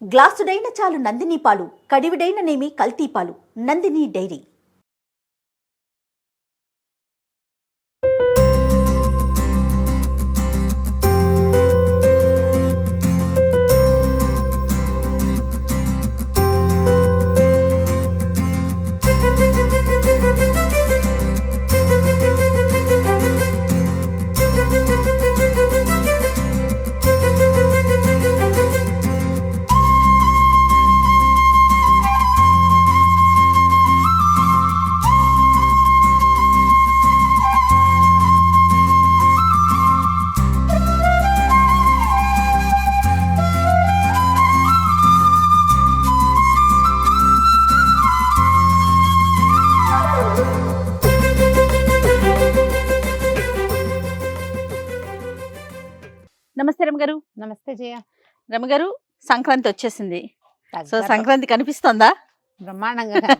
గ్లాసుడైన చాలు నందిని పాలు, కడివిడైన నేమి కల్తీ పాలు. నందిని డైరీ. నమస్తే రమగారు. నమస్తే జయ. రమగారు, సంక్రాంతి వచ్చేసింది. సో దగ్గర సంక్రాంతి కనిపిస్తోందా? బ్రహ్మాండంగా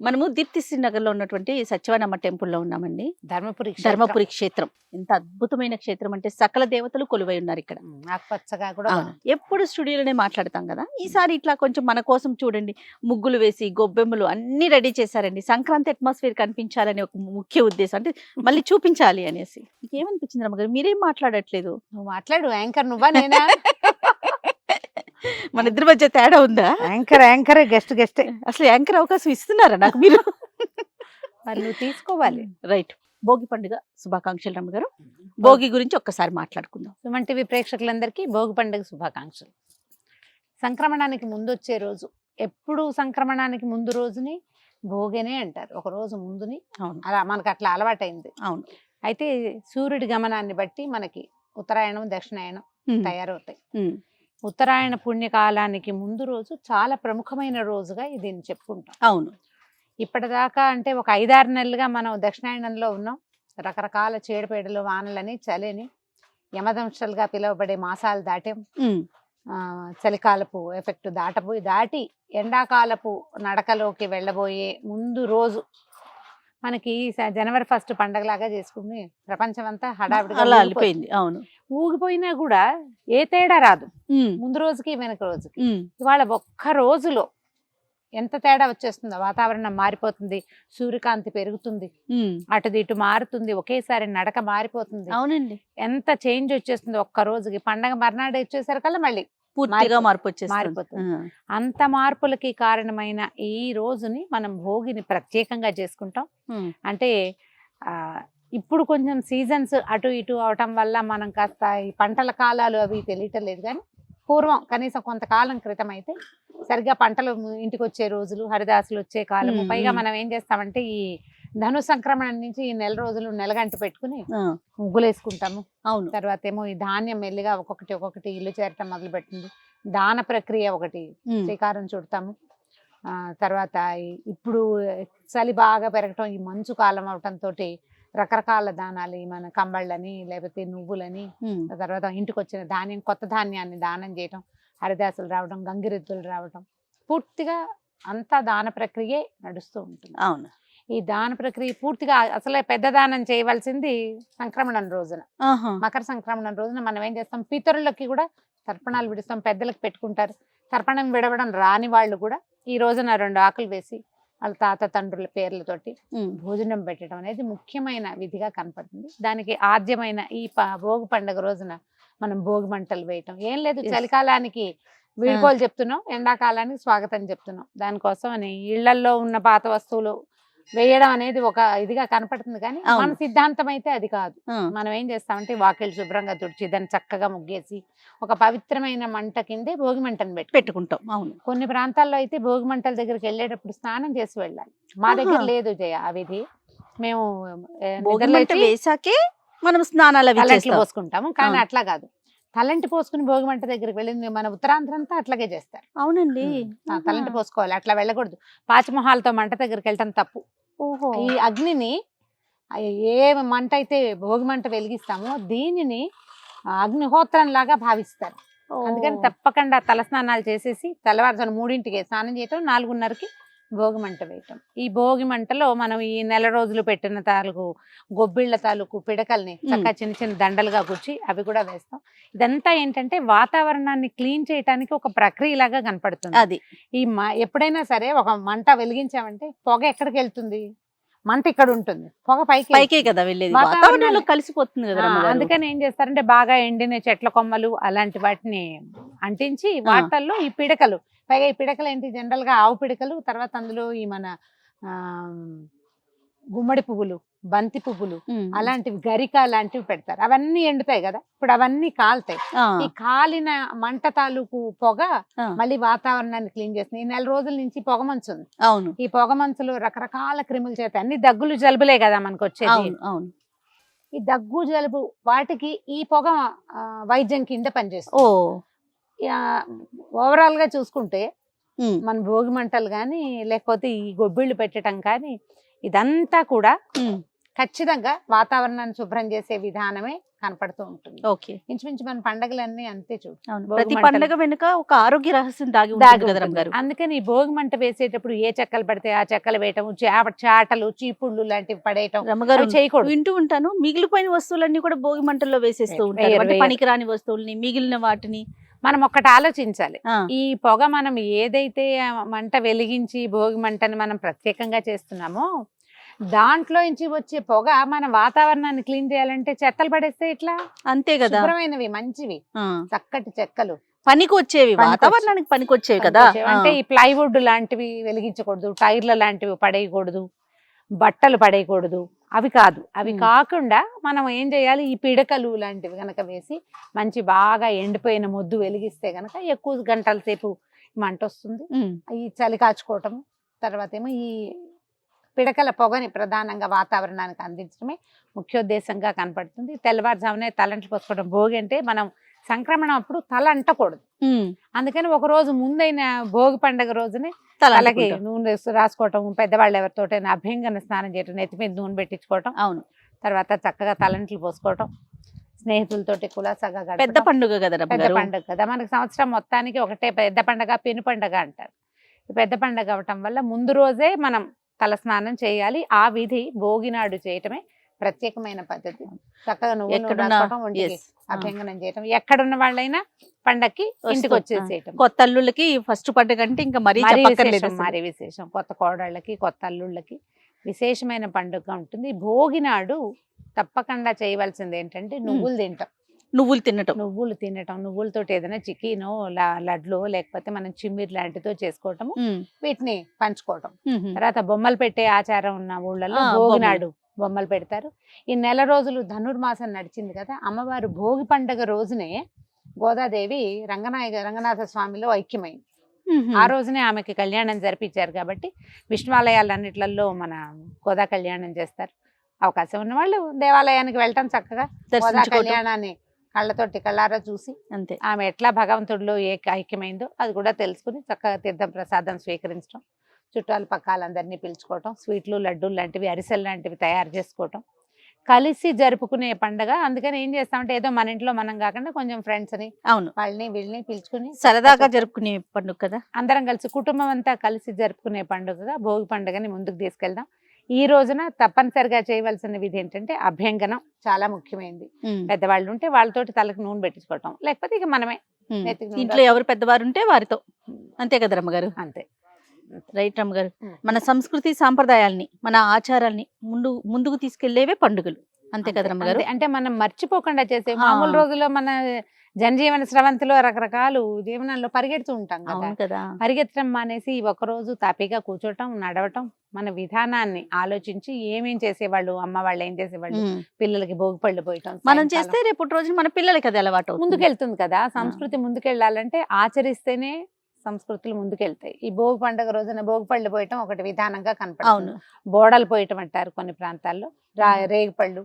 మనము దీప్తి శ్రీనగర్ లో ఉన్నటువంటి సత్యవనమ్మ టెంపుల్లో ఉన్నామండి. ధర్మపురి క్షేత్రం ఎంత అద్భుతమైన క్షేత్రం అంటే సకల దేవతలు కొలువై ఉన్నారు ఇక్కడ. ఆకుపచ్చగా కూడా అవును, ఎప్పుడు స్టూడియోలోనే మాట్లాడతాం కదా, ఈసారి ఇట్లా కొంచెం మన కోసం చూడండి, ముగ్గులు వేసి గొబ్బెమ్మలు అన్ని రెడీ చేశారండి. సంక్రాంతి అట్మాస్ఫియర్ కనిపించాలని ఒక ముఖ్య ఉద్దేశం, అంటే మళ్ళీ చూపించాలి అనేసి. ఏమనిపించింది రమ్మగారు? మీరేం మాట్లాడట్లేదు? నువ్వు మాట్లాడు. యాంకర్ నువ్వా నేనా? మన ఇద్దరి మధ్య తేడా ఉందా? యాంకర్ గెస్ట్ అసలు యాంకర్ అవకాశం ఇస్తున్నారా నాకు మీరు? మరి నువ్వు తీసుకోవాలి. రైట్. భోగి పండుగ శుభాకాంక్షలు రమ్మగారు. భోగి గురించి ఒక్కసారి మాట్లాడుకుందాం. సుమన్ టీవీ ప్రేక్షకులందరికీ భోగి పండుగ శుభాకాంక్షలు. సంక్రమణానికి ముందు వచ్చే రోజు, ఎప్పుడు సంక్రమణానికి ముందు రోజుని భోగినే అంటారు, ఒక రోజు ముందుని. అవును, అలా మనకు అట్లా అలవాటైంది. అవును. అయితే సూర్యుడి గమనాన్ని బట్టి మనకి ఉత్తరాయణం దక్షిణాయనం తయారవుతాయి. ఉత్తరాయణ పుణ్యకాలానికి ముందు రోజు చాలా ప్రముఖమైన రోజుగా దీన్ని చెప్పుకుంటాం. అవును. ఇప్పటిదాకా అంటే ఒక 5-6 నెలలుగా మనం దక్షిణాయనంలో ఉన్నాం. రకరకాల చీడపేడలు, వానలని, చలిని, యమదంశలుగా పిలువబడే మాసాలు దాటాం. చలికాలపు ఎఫెక్ట్ దాటి ఎండాకాలపు నడకలోకి వెళ్ళబోయే ముందు రోజు మనకి జనవరి 1 పండగలాగా చేసుకుని ప్రపంచం అంతా హడావిడిగా అలిపోయింది. అవును, ఊగిపోయినా కూడా ఏ తేడా రాదు ముందు రోజుకి వెనక రోజుకి. ఇవాళ ఒక్క రోజులో ఎంత తేడా వచ్చేస్తుందో, వాతావరణం మారిపోతుంది, సూర్యకాంతి పెరుగుతుంది, అటు ఇటు మారుతుంది, ఒకేసారి నడక మారిపోతుంది. అవునండి, ఎంత చేంజ్ వచ్చేస్తుంది ఒక్క రోజుకి. పండగ మర్నాడు వచ్చేసరికల్లా మళ్ళీ పూర్తిగా మారిపోతుంది. అంత మార్పులకి కారణమైన ఈ రోజుని మనం భోగిని ప్రత్యేకంగా చేసుకుంటాం. అంటే ఇప్పుడు కొంచెం సీజన్స్ అటు ఇటు అవటం వల్ల మనం కాస్త ఈ పంటల కాలాలు అవి తెలియటం లేదు, కానీ పూర్వం కనీసం కొంతకాలం క్రితం అయితే సరిగ్గా పంటలు ఇంటికి వచ్చే రోజులు, హరిదాసులు వచ్చే కాలము. పైగా మనం ఏం చేస్తామంటే ఈ ధను సంక్రమణ నుంచి ఈ 4 రోజులు నెలగంట పెట్టుకుని ముగ్గులు వేసుకుంటాము. అవును. తర్వాత ఏమో ఈ ధాన్యం మెల్లిగా ఒక్కొక్కటి ఇల్లు చేరటం మొదలు పెట్టింది. దాన ప్రక్రియ ఒకటి శ్రీకారం చుడతాము. తర్వాత ఇప్పుడు చలి బాగా పెరగటం, ఈ మంచు కాలం అవటంతో రకరకాల దానాలు, మన కంబళ్ళని లేకపోతే నువ్వులని, తర్వాత ఇంటికి వచ్చిన ధాన్యం, కొత్త ధాన్యాన్ని దానం చేయటం, హరిదాసులు రావడం, గంగిరెద్దులు రావటం, పూర్తిగా అంతా దాన ప్రక్రియే నడుస్తూ ఉంటుంది. అవును. ఈ దాన ప్రక్రియ పూర్తిగా అసలే పెద్ద దానం చేయవలసింది సంక్రమణం రోజున. మకర సంక్రమణం రోజున మనం ఏం చేస్తాం, పితరులకి కూడా తర్పణాలు విడుస్తాం, పెద్దలకు పెట్టుకుంటారు. తర్పణం విడవడం రాని వాళ్ళు కూడా ఈ రోజున 2 ఆకులు వేసి వాళ్ళ తాత తండ్రుల పేర్లతోటి భోజనం పెట్టడం అనేది ముఖ్యమైన విధిగా కనపడుతుంది. దానికి ఆద్యమైన ఈ భోగి పండుగ రోజున మనం భోగి మంటలు వేయటం ఏం లేదు. చలికాలానికి వీడ్కోలు చెప్తున్నాం, ఎండాకాలానికి స్వాగతం చెప్తున్నాం. దానికోసం అని ఇళ్లల్లో ఉన్న పాత వస్తువులు వేయడం అనేది ఒక ఇదిగా కనపడుతుంది, కానీ మన సిద్ధాంతం అయితే అది కాదు. మనం ఏం చేస్తామంటే వాకిళ్ళు శుభ్రంగా తుడిచి దాన్ని చక్కగా ముగ్గేసి ఒక పవిత్రమైన మంట కిందే భోగి మంటను పెట్టుకుంటాం. అవును. కొన్ని ప్రాంతాల్లో అయితే భోగి మంటల దగ్గరికి వెళ్ళేటప్పుడు స్నానం చేసి వెళ్ళాలి. మా దగ్గర లేదు జయ ఆ విధి. మేము వేసాకే మనం స్నానాలు పోసుకుంటాము, కానీ అట్లా కాదు. తలంటి పోసుకుని భోగి మంట దగ్గరికి వెళ్ళింది మన ఉత్తరాంధ్రంతా అట్లాగే చేస్తారు. అవునండి, తలంటి పోసుకోవాలి, అట్లా వెళ్ళకూడదు. పాచిమొహాలతో మంట దగ్గరికి వెళ్ళటం తప్పు. ఈ అగ్నిని ఏ మంట అయితే భోగి మంట వెలిగిస్తామో దీనిని అగ్నిహోత్రం లాగా భావిస్తారు. అందుకని తప్పకుండా తలస్నానాలు చేసేసి తెల్లవారుజామున 3ంటికి స్నానం చేయటం, 4:30కి భోగి మంట వేయటం. ఈ భోగి మంటలో మనం ఈ నెల రోజులు పెట్టిన తాలూకు గొబ్బిళ్ళ తాలూకు పిడకల్ని చక్కగా చిన్న చిన్న దండలుగా గుచ్చి అవి కూడా వేస్తాం. ఇదంతా ఏంటంటే వాతావరణాన్ని క్లీన్ చేయడానికి ఒక ప్రక్రియలాగా కనపడుతుంది. అది ఈ ఎప్పుడైనా సరే ఒక మంట వెలిగించామంటే పొగ ఎక్కడికి వెళ్తుంది, మంట ఇక్కడ ఉంటుంది, పొగ పైకే కదా వెళ్ళేది, వాతావరణంలో కలిసిపోతుంది కదా. అందుకని ఏం చేస్తారంటే బాగా ఎండిన చెట్ల కొమ్మలు అలాంటి వాటిని అంటించి వాటల్లో ఈ పిడకలు, పైగా ఈ పిడకలు ఏంటి జనరల్ గా ఆవు పిడకలు, తర్వాత అందులో ఈ మన గుమ్మడి పువ్వులు, బంతి పువ్వులు అలాంటివి, గరిక లాంటివి పెడతారు. అవన్నీ ఎండుతాయి కదా, ఇప్పుడు అవన్నీ కాలుతాయి. ఈ కాలిన మంట తాలూకు పొగ మళ్ళీ వాతావరణాన్ని క్లీన్ చేస్తుంది. ఈ నెల రోజుల నుంచి పొగ మంచు ఉంది. అవును, ఈ పొగ మంచులో రకరకాల క్రిములు చేస్తాయి. అన్ని దగ్గులు జలుబులే కదా మనకు వచ్చేది. అవును, ఈ దగ్గు జలుబు వాటికి ఈ పొగ వైద్యం కింద పనిచేస్తుంది. ఓవరాల్ గా చూసుకుంటే మన భోగి మంటలు కానీ లేకపోతే ఈ గొబ్బిళ్ళు పెట్టడం కానీ ఇదంతా కూడా ఖచ్చితంగా వాతావరణాన్ని శుభ్రం చేసే విధానమే కనపడుతూ ఉంటుంది. ఓకే, ఇంచుమించు మన పండగలన్నీ అంతే చూడు. ప్రతి పండగ వెనుక ఒక ఆరోగ్య రహస్యం దాగి ఉంటుంది. అందుకని ఈ భోగి మంట వేసేటప్పుడు ఏ చెక్కలు పడితే ఆ చెక్కలు వేయటం, చాటలు చీపుళ్ళు లాంటివి పడేయటం చేయకూడదు. వింటూ ఉంటాను, మిగిలిపోయిన వస్తువులన్నీ కూడా భోగి మంటల్లో వేసేస్తూ ఉంటారు. అంటే పనికిరాని వస్తువుల్ని, మిగిలిన వాటిని మనం ఒక్కటి ఆలోచించాలి. ఈ పొగ మనం ఏదైతే మంట వెలిగించి భోగి మంటని మనం ప్రత్యేకంగా చేస్తున్నామో దాంట్లో నుంచి వచ్చే పొగ మన వాతావరణాన్ని క్లీన్ చేయాలంటే చెత్తలు పడేస్తే ఇట్లా, అంతే కదా, శుభ్రమైనవి మంచివి చక్కటి చెక్కలు పనికి వచ్చేవి, వాతావరణానికి పనికి వచ్చేవి కదా. అంటే ఈ ప్లైవుడ్ లాంటివి వెలిగించకూడదు, టైర్ల లాంటివి పడేయకూడదు, బట్టలు పడేయకూడదు, అవి కాదు. అవి కాకుండా మనం ఏం చేయాలి, ఈ పిడకలు లాంటివి గనక వేసి మంచి బాగా ఎండిపోయిన మొద్దు వెలిగిస్తే గనక ఎక్కువ గంటల సేపు మంట వస్తుంది. ఈ చలి కాచుకోవటం, తర్వాత ఏమో ఈ పిడకల పొగని ప్రధానంగా వాతావరణానికి అందించడమే ముఖ్యోద్దేశంగా కనపడుతుంది. తెల్లవారుజామునే తలంట్లు పోసుకోవడం. భోగి అంటే మనం సంక్రమణం అప్పుడు తల అంటకూడదు, అందుకని ఒక రోజు ముందైన భోగి పండుగ రోజునే తలకి నూనె రాసుకోవటం, పెద్దవాళ్ళు ఎవరితోటైనా అభ్యంగన స్నానం చేయటం, నెత్తి మీద నూనె పెట్టించుకోవటం, అవును, తర్వాత చక్కగా తలంట్లు పోసుకోవటం, స్నేహితులతోటి కులాసాగా పెద్ద పండుగ కదా, పెద్ద పండుగ కదా మనకి. సంవత్సరం మొత్తానికి ఒకటే పెద్ద పండుగ, పెను పండుగ అంటారు. పెద్ద పండుగ అవటం వల్ల ముందు రోజే మనం తల స్నానం చేయాలి. ఆ విధి భోగినాడు చేయటమే ప్రత్యేకమైన పద్ధతి. చక్కగా నువ్వు అభ్యంగనం చేయటం, ఎక్కడున్న వాళ్ళైనా పండక్కి ఇంటికి వచ్చేసేయటం. కొత్త అల్లుళ్ళకి ఫస్ట్ పండుగ అంటే ఇంకా మరీ విశేషం. కొత్త కోడళ్ళకి, కొత్త అల్లుళ్ళకి విశేషమైన పండుగ ఉంటుంది. భోగినాడు తప్పకుండా చేయవలసింది ఏంటంటే నువ్వులు తింటాం. నువ్వులు తినటం, నువ్వులతోటి ఏదైనా చికెనో లడ్లో లేకపోతే మనం చిమ్మిరి లాంటితో చేసుకోవటము, వీటిని పంచుకోవటం. తర్వాత బొమ్మలు పెట్టే ఆచారం ఉన్న ఊళ్ళలో భోగినాడు బొమ్మలు పెడతారు. ఈ నెల రోజులు ధనుర్మాసం నడిచింది కదా, అమ్మవారు భోగి పండుగ రోజునే గోదాదేవి రంగనాథ స్వామిలో ఐక్యమైంది. ఆ రోజునే ఆమెకి కళ్యాణం జరిపించారు కాబట్టి విష్ణువాలయాలన్నిట్లలో మన గోదా కళ్యాణం చేస్తారు. అవకాశం ఉన్న వాళ్ళు దేవాలయానికి వెళ్ళటం, చక్కగా గోదా కళ్యాణాన్ని కళ్ళతోటి కళ్ళారా చూసి అంతే ఆమె ఎట్లా భగవంతుడిలో ఐక్యమైందో అది కూడా తెలుసుకుని చక్కగా తీర్థం ప్రసాదం స్వీకరించడం, చుట్టాలు పక్కాలందరినీ పిలుచుకోవటం, స్వీట్లు, లడ్డూలు లాంటివి, అరిసెలు లాంటివి తయారు చేసుకోవటం, కలిసి జరుపుకునే పండుగ. అందుకని ఏం చేస్తామంటే ఏదో మన ఇంట్లో మనం కాకుండా కొంచెం ఫ్రెండ్స్ ని, అవును, వాళ్ళని వీళ్ళని పిలుచుకుని సరదాగా జరుపుకునే పండుగ కదా. అందరం కలిసి కుటుంబం అంతా కలిసి జరుపుకునే పండుగగా భోగి పండుగని ముందుకు తీసుకెళ్దాం. ఈ రోజున తప్పనిసరిగా చేయవలసిన విధి ఏంటంటే అభ్యంగనం చాలా ముఖ్యమైనది. పెద్దవాళ్ళు ఉంటే వాళ్ళతోటి తలకు నూనె పెట్టించుకోవటం, లేకపోతే ఇక మనమే ఇంట్లో ఎవరు పెద్దవారు ఉంటే వారితో, అంతే కదా రమ్మగారు. అంతే, రైట్ రమ్మగారు. మన సంస్కృతి సాంప్రదాయాల్ని, మన ఆచారాల్ని ముందుకు తీసుకెళ్లేవే పండుగలు, అంతే కదా రమ్మగారు. అంటే మనం మర్చిపోకుండా చేసే మామూలు రోజుల్లో మన జనజీవన స్రవంతిలో రకరకాలు జీవనంలో పరిగెడుతూ ఉంటాం కదా, పరిగెత్తడం మానేసి ఒకరోజు తాపీగా కూర్చోటం, నడవటం, మన విధానాన్ని ఆలోచించి ఏమేం చేసేవాళ్ళు, అమ్మ వాళ్ళు ఏం చేసేవాళ్ళు, పిల్లలకి భోగిపళ్ళు పోయటం మనం చేస్తే రేపు రోజు మన పిల్లలకి అది అలవాటు ముందుకెళ్తుంది కదా. సంస్కృతి ముందుకెళ్ళాలంటే ఆచరిస్తేనే సంస్కృతులు ముందుకెళ్తాయి. ఈ భోగి పండుగ రోజున భోగిపళ్ళు పోయటం ఒకటి విధానంగా కనపడుతుంది. బోడలు పోయటం అంటారు కొన్ని ప్రాంతాల్లో, రేగిపళ్ళు,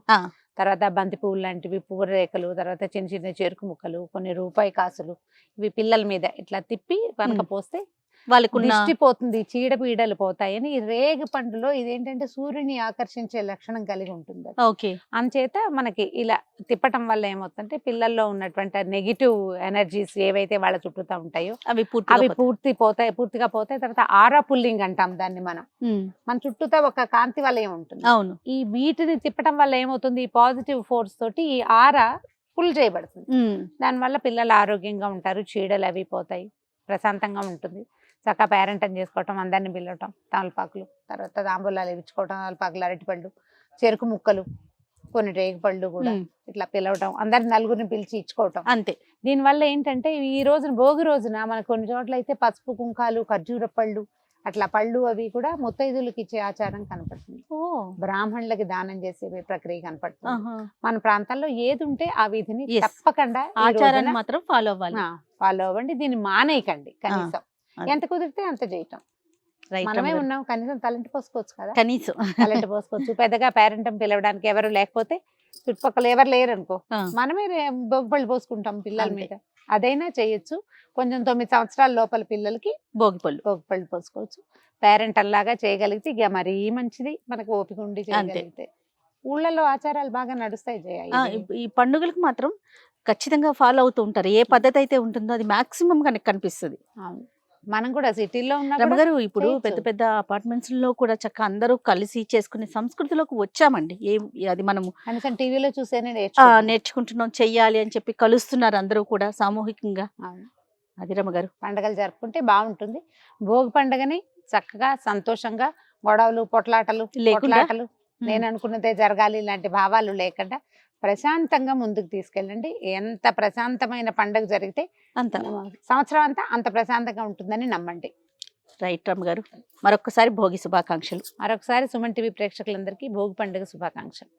తర్వాత బంతి పువ్వులు లాంటివి, పువ్వు రేఖలు, తర్వాత చిన్న చిన్న చెరుకు ముక్కలు, కొన్ని రూపాయి కాసులు, ఇవి పిల్లల మీద ఇట్లా తిప్పి కనుక పోస్తే వాళ్ళకున్న దిష్టి పోతుంది, చీడపీడలు పోతాయని ఈ రేగి పండులో ఇదేంటంటే సూర్యుని ఆకర్షించే లక్షణం కలిగి ఉంటుంది అది. ఓకే. అంచేత మనకి ఇలా తిప్పటం వల్ల ఏమవుతుందంటే పిల్లల్లో ఉన్నటువంటి నెగిటివ్ ఎనర్జీస్ ఏవైతే వాళ్ళ చుట్టూతా ఉంటాయో అవి అవి పూర్తిగా పూర్తిగా పోతాయి. తర్వాత ఆరా పుల్లింగ్ అంటాం దాన్ని మనం. ఉమ్, మన చుట్టూతా ఒక కాంతి వలయం ఉంటుంది. అవును. ఈ వీటిని తిప్పటం వల్ల ఏమవుతుంది, ఈ పాజిటివ్ ఫోర్స్ తోటి ఈ ఆరా ఫుల్ చేయబడుతుంది. ఉమ్, దానివల్ల పిల్లలు ఆరోగ్యంగా ఉంటారు, చీడలు అవి పోతాయి, ప్రశాంతంగా ఉంటుంది. చక్కగా పేరెంటం చేసుకోవటం, అందరిని పిలవటం, తమలపాకులు, తర్వాత తాంబూలాలు ఇచ్చుకోవటం, తమలపాకులు, అరటిపళ్ళు, చెరుకు ముక్కలు, కొన్ని రేగిపళ్ళు కూడా ఉమ్, ఇట్లా పిలవటం, అందరి నలుగురిని పిలిచి ఇచ్చుకోవటం. అంతే. దీనివల్ల ఏంటంటే ఈ రోజున భోగి రోజున మనకు కొన్ని చోట్ల అయితే పసుపు కుంకాలు, ఖర్జూర పళ్ళు, అట్లా పళ్ళు అవి కూడా ముత్తైదులకు ఇచ్చే ఆచారం కనపడుతుంది. ఓ, బ్రాహ్మణులకి దానం చేసే ప్రక్రియ కనపడుతుంది. ఆహా. మన ప్రాంతాల్లో ఏది ఉంటే ఆ విధిని Yes. తప్పకుండా ఈ ఆచారాన్ని రోజున మాత్రం ఫాలో అవ్వాలి. ఫాలో అవ్వండి. దీన్ని మానేయకండి. కనీసం అది. ఎంత కుదిరితే అంత చేయటం. రైట్ మనమే రమ్మగారు. ఉన్నాం, కనీసం తలంటి పోసుకోవచ్చు కదా. కనీసం తలంటి పోసుకోవచ్చు. పెద్దగా పేరెంటం పిలవడానికి ఎవరు లేకపోతే, చుట్టుపక్కల ఎవరు లేరు అనుకో, ఆ, మనమే బొబ్బళ్ళు పోసుకుంటాం పిల్లల అంతే. మీద. అదైనా చేయొచ్చు. కొంచెం 9 సంవత్సరాల లోపల పిల్లలకి భోగిపళ్ళు. బొబ్బళ్ళు పోసుకోవచ్చు. పేరెంట్ అల్లాగా చేయగలిగితే ఇక మరీ మంచిది, మనకు ఓపిక ఉండి చేయగలిగితే. ఊళ్ళలో ఆచారాలు బాగా నడుస్తాయి జయ. ఆ, ఈ పండుగలకు మాత్రం ఖచ్చితంగా ఫాలో అవుతూ ఉంటారు. ఏ పద్ధతి అయితే ఉంటుందో అది మాక్సిమం కనుక కనిపిస్తుంది. అవును. మనం కూడా సిటీలో ఉన్న రమగారు ఇప్పుడు చేయొచ్చు. పెద్ద పెద్ద అపార్ట్మెంట్స్ లో కూడా చక్కగా అందరూ కలిసి చేసుకునే సంస్కృతిలోకి వచ్చామండి. అది మనము కనీసం టీవీలో చూసేనే నేర్చుకుంటున్నాం, చెయ్యాలి అని చెప్పి కలుస్తున్నారు అందరూ కూడా సామూహికంగా. అవును. అది రమగారు. పండగలు జరుపుకుంటే బాగుంటుంది. భోగి పండుగని చక్కగా సంతోషంగా, గొడవలు, పొట్లాటలు, లేకుండా, నేను అనుకున్నదే జరగాలి ఇలాంటి భావాలు లేకుండా ప్రశాంతంగా ముందుకు తీసుకెళ్ళండి. ఎంత ప్రశాంతమైన పండుగ జరిగితే అంత సంవత్సరం అంతా అంత ప్రశాంతంగా ఉంటుందని నమ్మండి. రైట్ రమగారు. మరొకసారి భోగి శుభాకాంక్షలు. మరొకసారి సుమన్ టీవీ ప్రేక్షకులందరికీ భోగి పండుగ శుభాకాంక్షలు.